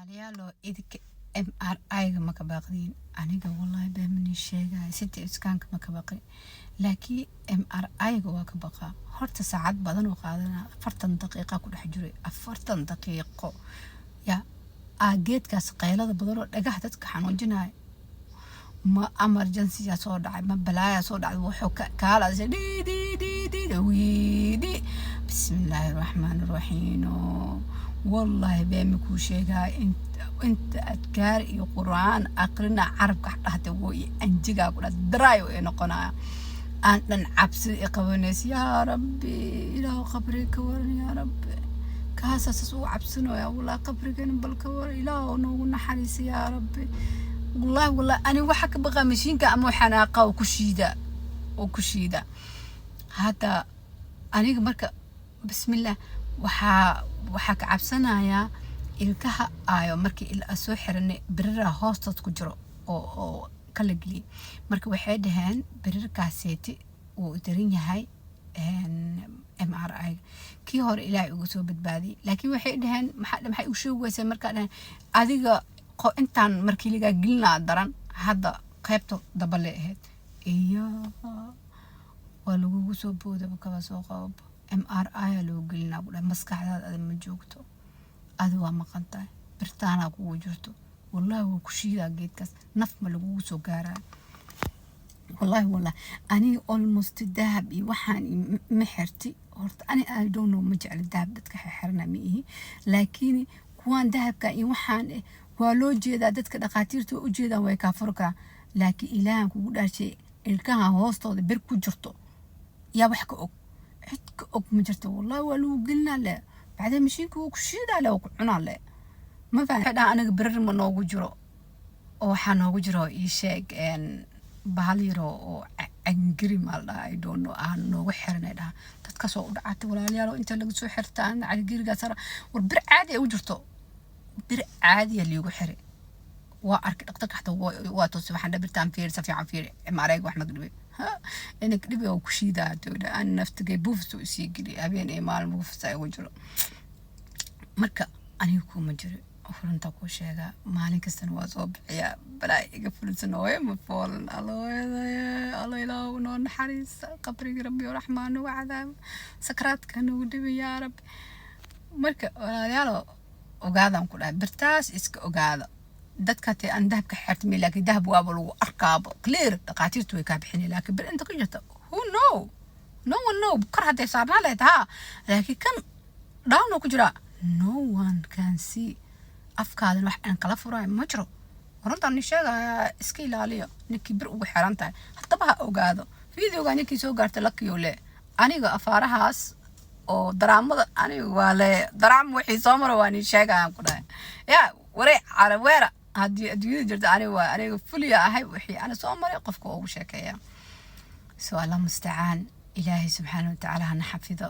عليالو إذك MRI ما كباقين أنا والله بمني الشيء ست إسكان ما كباقي لكن MRI جوا كباقة هرت ساعات بدن وقادنا فرتن دقيقة كل حجري أفرتن دقيقة يا أجيت كاس قيلة بدر لقحتك حنون جناي ما أمرجنسي يا صدع ما بلايا صدع وحك كالا دي دي دي دي ويدي بسم الله الرحمن الرحيم والله بيمكو شيء انت أذكار القرآن أقرنا عرب حتى وي أنجيجا كنا درايو نقنا أن عبس إقبنس يا ربي إله قبرك ورن يا رب كاسة سو عبسنا يا والله قبرك نبل كور إله نو حريص يا ربي والله أنا وحك بقى مشين كأمو حناقة وكشيدة هذا أنا مركب بسم الله وحك عبسنا يا ilkaha ayo markii ila soo xiranay birira hoostood ku jiro oo kala geli marka waxay dhahaan birirkaaseeti uu darin yahay MRI kii hore ilaahay ugu soo badbaadi laakiin waxay dhahaan maxay u sheegaysaa marka dhahan adiga intaan markii laga gelina daran hadda qaybto dabale ahayd iyo waa lagu soo boodaba kaba soo qabo MRI loo gelina maskaxdaada ma joogto هذا ما قنطع برتانا كوجرته والله وكشيدا جيت كاس نف ملقو سجارة والله أنا almost ذهب يوحني محرتي قلت أنا I don't know مجعل الذهب دتك حرنا ميه لكن كوان ذهب كان يوحني ولو جيدا دتك دقاتيرته وجيدا ويكافرك لكن إله كودا شيء الكها هوستو بركو جرته يا بحكي عدك مجرته والله ولو قلنا لا بعدين مشيك وكشيدا لو كنا لا ما فاهم هذا أنا برر من نوجرو أو حنوجرو يشيك إن بحاليرو أنجري مالا I don't know أنا وحرنا ده تتكسر ودعت ولا ليالو أنت اللي جسوا حرتان على جير جسرة والبر عادي وجرتو بر عادي اللي يجحري وأرك أقطع حتى واتوس وحنا برتان فير سفي عن فير معرق وإحنا قلبي ها إنك قلبي أو كشيدا تودا أنا نفتكي بوفسو يسيقلي أبين إيمال بوفسا وجرو marka anigu kuma jiro furanta ku sheega maalin kasta waa soo bixiya balaa iga fulsan oo ma foolan Allah ilaahu noo naxariis qabriga rabbi raxmaan wa cadaab sakraadka noo dhibi ya rab marka walaalayaal ogaadan ku dhaay birtaas iska ogaada dadka tii aan dahabka xirtay laakiin dahab waa lagu arkaabo clear dhaqaatiirtu way ka bixin laakiin bir inta ku jirta who know no one know kor haday saarna leedahay laakiin kan dhaano ku jira no one can see afkaadana wax aan kala furay ma jiro warantan sheega iska ilaaliyo ninkii bir ugu xiran tahay hadaba ha ogaado fiidiyoga ninkii soo gaartay lakiyo le aniga afaarahaas oo daraamada aniga waa le daraam wixii soo maro waan sheegaan ku dhahay ya waree caraweera hadii adduunyada jirta aniga fuliya ahay wixii ana soo maray qofka ugu sheekeeya so Allah musta'an ilaahi subhanahu wa ta'ala hana xafido